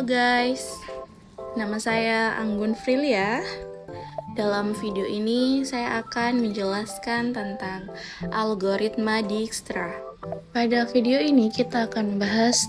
Halo guys, nama saya Anggun Frilia. Dalam video ini saya akan menjelaskan tentang algoritma Dijkstra. Pada video ini kita akan membahas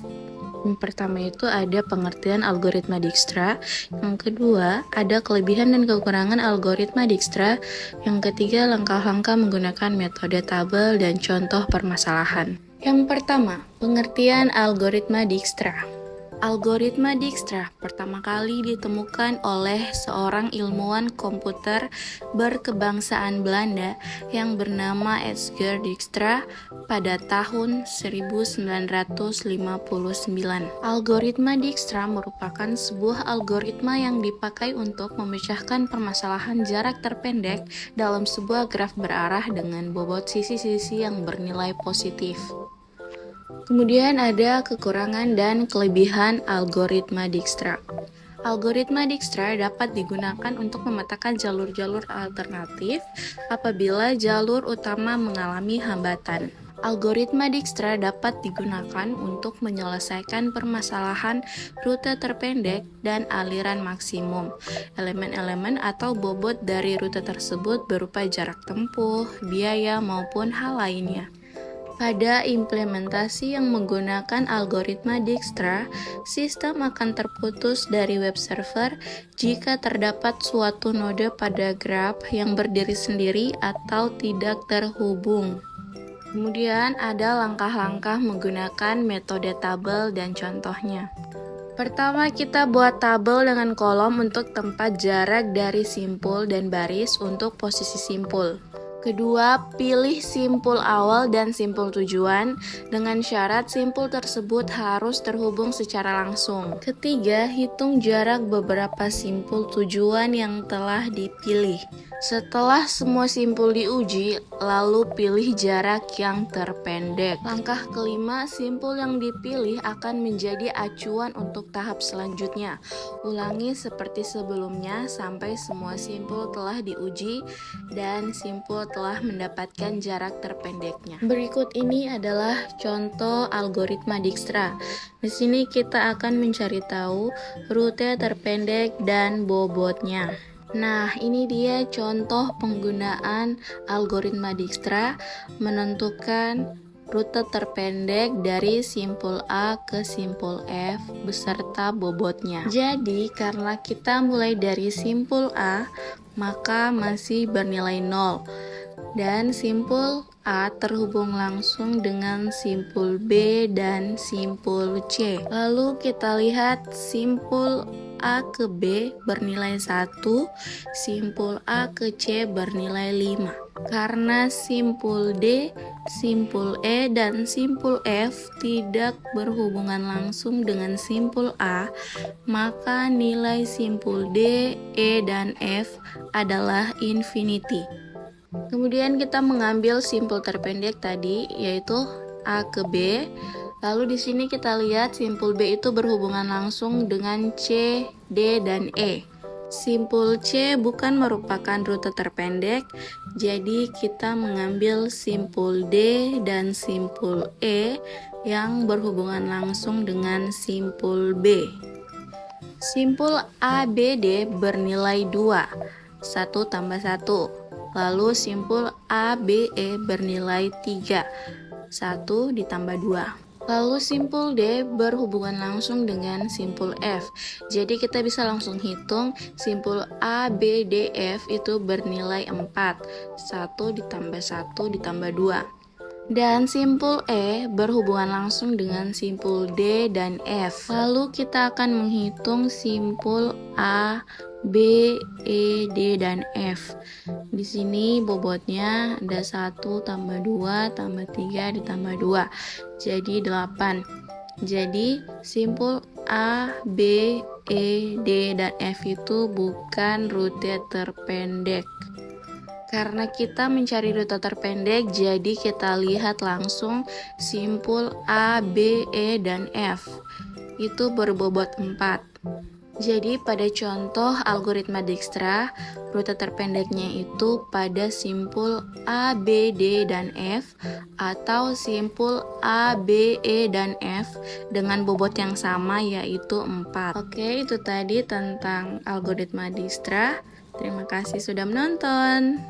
yang pertama itu ada pengertian algoritma Dijkstra, yang kedua ada kelebihan dan kekurangan algoritma Dijkstra, yang ketiga langkah-langkah menggunakan metode tabel dan contoh permasalahan. Yang pertama, pengertian algoritma Dijkstra. Algoritma Dijkstra pertama kali ditemukan oleh seorang ilmuwan komputer berkebangsaan Belanda yang bernama Edgar Dijkstra pada tahun 1959. Algoritma Dijkstra merupakan sebuah algoritma yang dipakai untuk memecahkan permasalahan jarak terpendek dalam sebuah graf berarah dengan bobot sisi-sisi yang bernilai positif. Kemudian ada kekurangan dan kelebihan algoritma Dijkstra. Algoritma Dijkstra dapat digunakan untuk memetakan jalur-jalur alternatif apabila jalur utama mengalami hambatan. Algoritma Dijkstra dapat digunakan untuk menyelesaikan permasalahan rute terpendek dan aliran maksimum. Elemen-elemen atau bobot dari rute tersebut berupa jarak tempuh, biaya, maupun hal lainnya. Pada implementasi yang menggunakan algoritma Dijkstra, sistem akan terputus dari web server jika terdapat suatu node pada graf yang berdiri sendiri atau tidak terhubung. Kemudian ada langkah-langkah menggunakan metode tabel dan contohnya. Pertama, kita buat tabel dengan kolom untuk tempat jarak dari simpul dan baris untuk posisi simpul. Kedua, pilih simpul awal dan simpul tujuan dengan syarat simpul tersebut harus terhubung secara langsung. Ketiga, hitung jarak beberapa simpul tujuan yang telah dipilih. Setelah semua simpul diuji, lalu pilih jarak yang terpendek. Langkah kelima, simpul yang dipilih akan menjadi acuan untuk tahap selanjutnya. Ulangi seperti sebelumnya sampai semua simpul telah diuji dan simpul telah mendapatkan jarak terpendeknya. Berikut ini adalah contoh algoritma Dijkstra. Di sini kita akan mencari tahu rute terpendek dan bobotnya. Nah, ini dia contoh penggunaan algoritma Dijkstra menentukan rute terpendek dari simpul A ke simpul F beserta bobotnya. Jadi, karena kita mulai dari simpul A, maka masih bernilai 0. Dan simpul A terhubung langsung dengan simpul B dan simpul C. Lalu kita lihat simpul A ke B bernilai 1, simpul A ke C bernilai 5. Karena simpul D, simpul E, dan simpul F tidak berhubungan langsung dengan simpul A, maka nilai simpul D, E, dan F adalah infinity. Kemudian kita mengambil simpul terpendek tadi, yaitu A ke B. Lalu di sini kita lihat simpul B itu berhubungan langsung dengan C, D, dan E. Simpul C bukan merupakan rute terpendek, jadi kita mengambil simpul D dan simpul E yang berhubungan langsung dengan simpul B. Simpul ABD bernilai 2, 1 tambah 1. Lalu simpul ABE bernilai 3, 1 ditambah 2. Lalu simpul D berhubungan langsung dengan simpul F. Jadi kita bisa langsung hitung simpul ABDF itu bernilai 4. 1 ditambah 1 ditambah 2. Dan simpul E berhubungan langsung dengan simpul D dan F. Lalu kita akan menghitung simpul A, B, E, D, dan F. Di sini bobotnya ada 1 tambah 2 tambah 3 ditambah 2. Jadi 8. Jadi simpul A, B, E, D, dan F itu bukan rute terpendek. Karena kita mencari rute terpendek, jadi kita lihat langsung simpul A, B, E, dan F. Itu berbobot 4. Jadi pada contoh algoritma Dijkstra, rute terpendeknya itu pada simpul A, B, D, dan F atau simpul A, B, E, dan F dengan bobot yang sama yaitu 4. Oke, itu tadi tentang algoritma Dijkstra. Terima kasih sudah menonton.